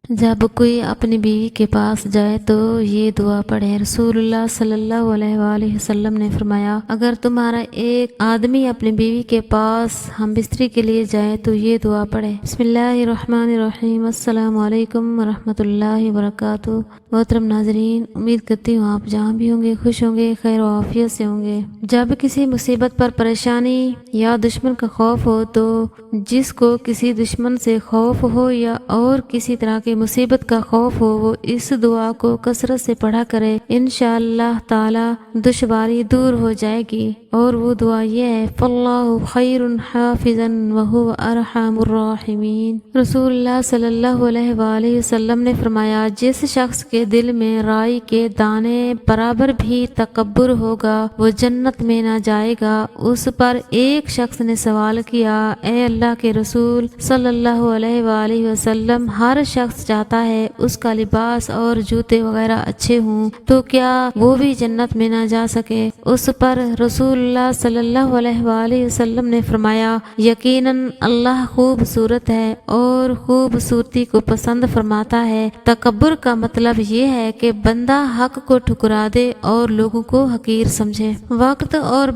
جب کوئی اپنی بیوی کے پاس جائے تو یہ دعا پڑھے۔ رسول اللہ صلی اللہ علیہ وآلہ وسلم نے فرمایا، اگر تمہارا ایک آدمی اپنی بیوی کے پاس ہم بستری کے لیے جائے تو یہ دعا پڑھے۔ بسم اللہ الرحمن الرحیم، السلام علیکم ورحمۃ اللہ وبرکاتہ۔ محترم ناظرین، امید کرتی ہوں آپ جہاں بھی ہوں گے خوش ہوں گے، خیر و عافیت سے ہوں گے۔ جب کسی مصیبت پر پریشانی یا دشمن کا خوف ہو تو جس کو کسی دشمن سے خوف ہو یا اور کسی طرح کی مصیبت کا خوف ہو وہ اس دعا کو کثرت سے پڑھا کرے، انشاءاللہ تعالی دشواری دور ہو جائے گی۔ اور وہ دعا یہ ہے، فاللہ خیر حافظا وہو ارحم الراحمین۔ رسول اللہ صلی اللہ علیہ وآلہ وسلم نے فرمایا، جس شخص کے دل میں رائی کے دانے برابر بھی تکبر ہوگا وہ جنت میں نہ جائے گا۔ اس پر ایک شخص نے سوال کیا، اے اللہ کے رسول صلی اللہ علیہ وآلہ وسلم، ہر شخص چاہتا ہے اس کا لباس اور جوتے وغیرہ اچھے ہوں تو کیا وہ بھی جنت میں نہ جا سکے؟ اس پر رسول اللہ صلی اللہ علیہ وآلہ وسلم نے فرمایا، یقیناً اللہ خوبصورت ہے اور خوبصورتی کو پسند فرماتا ہے۔ تکبر کا مطلب یہ ہے کہ بندہ حق کو ٹھکرا دے اور لوگوں کو حقیر سمجھے۔ وقت اور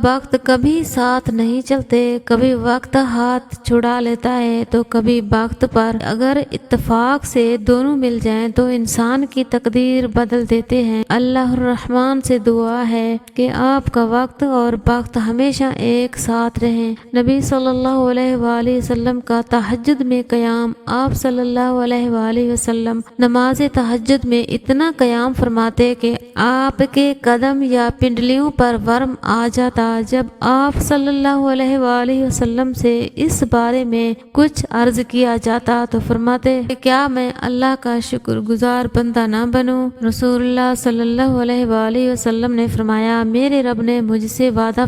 وقت کبھی ساتھ نہیں چلتے، کبھی وقت ہاتھ چھڑا لیتا ہے تو کبھی وقت پر اگر اتفاق سے دونوں مل جائیں تو انسان کی تقدیر بدل دیتے ہیں۔ اللہ الرحمن سے دعا ہے کہ آپ کا وقت اور وقت ہمیشہ ایک ساتھ رہیں۔ نبی صلی اللہ علیہ وآلہ وسلم کا تہجد میں قیام، آپ صلی اللہ علیہ وآلہ وسلم نماز تہجد میں اتنا قیام فرماتے کہ آپ کے قدم یا پنڈلیوں پر ورم آ جاتا۔ جب آپ صلی اللہ علیہ وآلہ وسلم سے اس بارے میں کچھ عرض کیا جاتا تو فرماتے کہ کیا میں اللہ کا شکر گزار بندہ نہ بنوں؟ رسول اللہ صلی اللہ علیہ وآلہ وسلم نے فرمایا، میرے رب نے مجھ سے وعدہ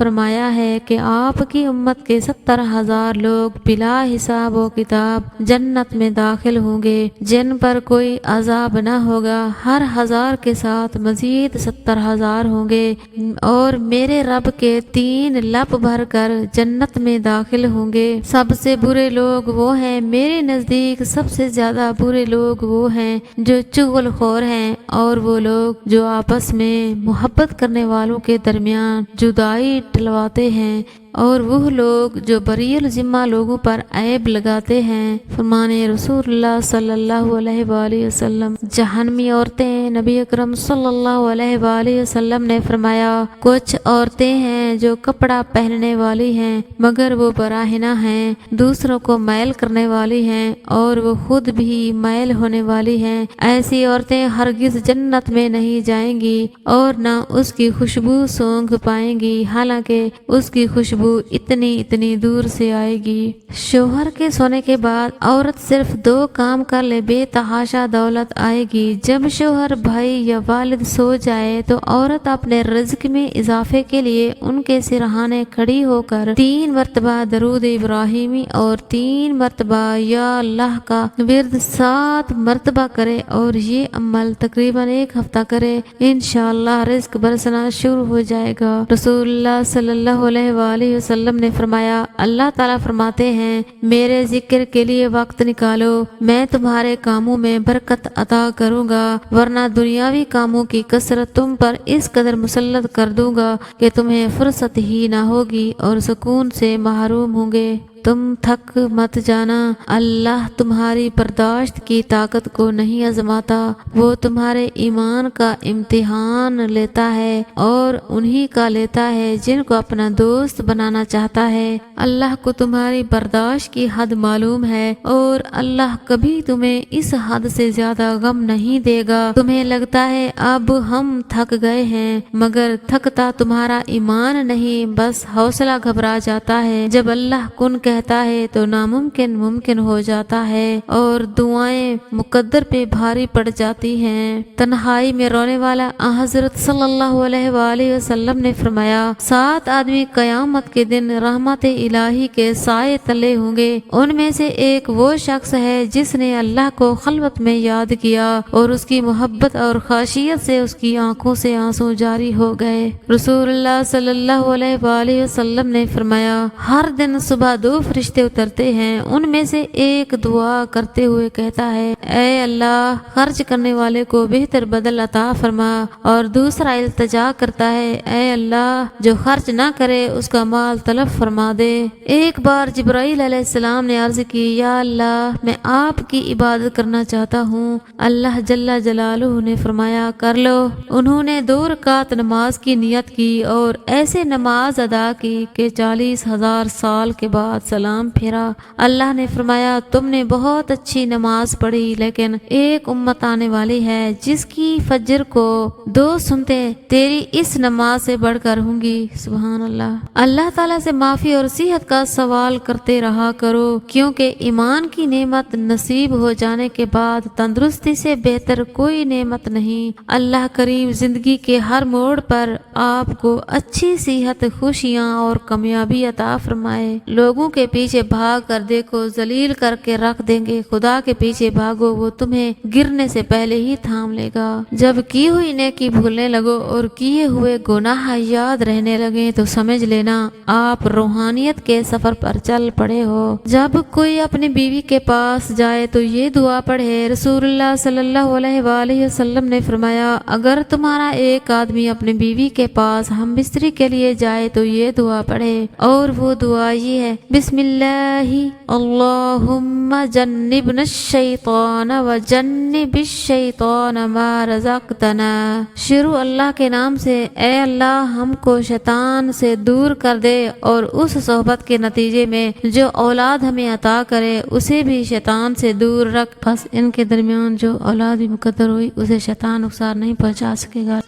فرمایا ہے کہ آپ کی امت کے 70,000 لوگ بلا حساب و کتاب جنت میں داخل ہوں گے جن پر کوئی عذاب نہ ہوگا۔ ہر 1000 کے ساتھ مزید 70,000 ہوں گے اور میرے رب کے 3 لپ بھر کر جنت میں داخل ہوں گے۔ سب سے برے لوگ وہ ہیں، میرے نزدیک سب سے زیادہ برے لوگ وہ ہیں جو چغل خور ہیں اور وہ لوگ جو آپس میں محبت کرنے والوں کے درمیان جدائی ڈلواتے ہیں اور وہ لوگ جو بری الذمہ لوگوں پر عیب لگاتے ہیں۔ فرمان رسول اللہ صلی اللہ علیہ وآلہ وسلم، جہنمی عورتیں۔ نبی اکرم صلی اللہ علیہ وآلہ وسلم نے فرمایا، کچھ عورتیں ہیں جو کپڑا پہننے والی ہیں مگر وہ براہنہ ہیں، دوسروں کو میل کرنے والی ہیں اور وہ خود بھی میل ہونے والی ہیں۔ ایسی عورتیں ہرگز جنت میں نہیں جائیں گی اور نہ اس کی خوشبو سونگھ پائیں گی، حالانکہ اس کی خوشبو اتنی دور سے آئے گی۔ شوہر کے سونے کے بعد عورت صرف 2 کام کر لے، بے تحاشا دولت آئے گی۔ جب شوہر، بھائی یا والد سو جائے تو عورت اپنے رزق میں اضافے کے لیے ان کے سرہانے کھڑی ہو کر 3 مرتبہ درود ابراہیمی اور 3 مرتبہ یا اللہ کا ورد 7 مرتبہ کرے اور یہ عمل تقریباً 1 ہفتہ کرے، انشاءاللہ رزق برسنا شروع ہو جائے گا۔ رسول اللہ صلی اللہ علیہ وآلہ وسلم نے فرمایا، اللہ تعالیٰ فرماتے ہیں، میرے ذکر کے لیے وقت نکالو، میں تمہارے کاموں میں برکت عطا کروں گا، ورنہ دنیاوی کاموں کی کثرت تم پر اس قدر مسلط کر دوں گا کہ تمہیں فرصت ہی نہ ہوگی اور سکون سے محروم ہوں گے۔ تم تھک مت جانا، اللہ تمہاری برداشت کی طاقت کو نہیں آزماتا، وہ تمہارے ایمان کا امتحان لیتا ہے اور انہی کا لیتا ہے جن کو اپنا دوست بنانا چاہتا ہے۔ اللہ کو تمہاری برداشت کی حد معلوم ہے اور اللہ کبھی تمہیں اس حد سے زیادہ غم نہیں دے گا۔ تمہیں لگتا ہے اب ہم تھک گئے ہیں مگر تھکتا تمہارا ایمان نہیں، بس حوصلہ گھبرا جاتا ہے۔ جب اللہ کن کہتا ہے تو ناممکن ممکن ہو جاتا ہے اور دعائیں مقدر پہ بھاری پڑ جاتی ہیں۔ تنہائی میں رونے والا حضرت صلی اللہ علیہ وآلہ وسلم نے فرمایا، 7 آدمی قیامت کے دن رحمت الہی کے سائے تلے ہوں گے، ان میں سے ایک وہ شخص ہے جس نے اللہ کو خلوت میں یاد کیا اور اس کی محبت اور خاشیت سے اس کی آنکھوں سے آنسو جاری ہو گئے۔ رسول اللہ صلی اللہ علیہ وآلہ وسلم نے فرمایا، ہر دن صبح 2 فرشتے اترتے ہیں، ان میں سے ایک دعا کرتے ہوئے کہتا ہے اے اللہ خرچ کرنے والے کو بہتر بدل عطا فرما، اور دوسرا التجا کرتا ہے اے اللہ جو خرچ نہ کرے اس کا مال تلف فرما دے۔ ایک بار جبرائیل علیہ السلام نے عرض کی یا اللہ میں آپ کی عبادت کرنا چاہتا ہوں۔ اللہ جل جلالہ نے فرمایا کر لو۔ انہوں نے 2 رکعت نماز کی نیت کی اور ایسے نماز ادا کی کہ 40,000 سال کے بعد سلام پھیرا۔ اللہ نے فرمایا تم نے بہت اچھی نماز پڑھی، لیکن ایک امت آنے والی ہے جس کی فجر کو 2 سنتیں تیری اس نماز سے بڑھ کر ہوں گی۔ سبحان اللہ۔ اللہ تعالیٰ سے معافی اور صحت کا سوال کرتے رہا کرو، کیونکہ ایمان کی نعمت نصیب ہو جانے کے بعد تندرستی سے بہتر کوئی نعمت نہیں۔ اللہ کریم زندگی کے ہر موڑ پر آپ کو اچھی صحت، خوشیاں اور کامیابی عطا فرمائے۔ لوگوں کے پیچھے بھاگ کر دیکھو ذلیل کر کے رکھ دیں گے، خدا کے پیچھے بھاگو وہ تمہیں گرنے سے پہلے ہی تھام لے گا۔ جب کی ہوئی نیکی بھولنے لگو اور کیے ہوئے گناہ یاد رہنے لگے تو سمجھ لینا آپ روحانیت کے سفر پر چل پڑے ہو۔ جب کوئی اپنی بیوی کے پاس جائے تو یہ دعا پڑھے۔ رسول اللہ صلی اللہ علیہ وآلہ وسلم نے فرمایا اگر تمہارا ایک آدمی اپنی بیوی کے پاس ہم بستری کے لیے جائے تو یہ دعا پڑھے، اور وہ دعا یہ ہے بسم اللہ اللہم جنبنا الشیطان وجنب الشیطان ما رزقتنا۔ شروع اللہ کے نام سے، اے اللہ ہم کو شیطان سے دور کر دے اور اس صحبت کے نتیجے میں جو اولاد ہمیں عطا کرے اسے بھی شیطان سے دور رکھ۔ بس ان کے درمیان جو اولاد بھی مقدر ہوئی اسے شیطان نقصان نہیں پہنچا سکے گا۔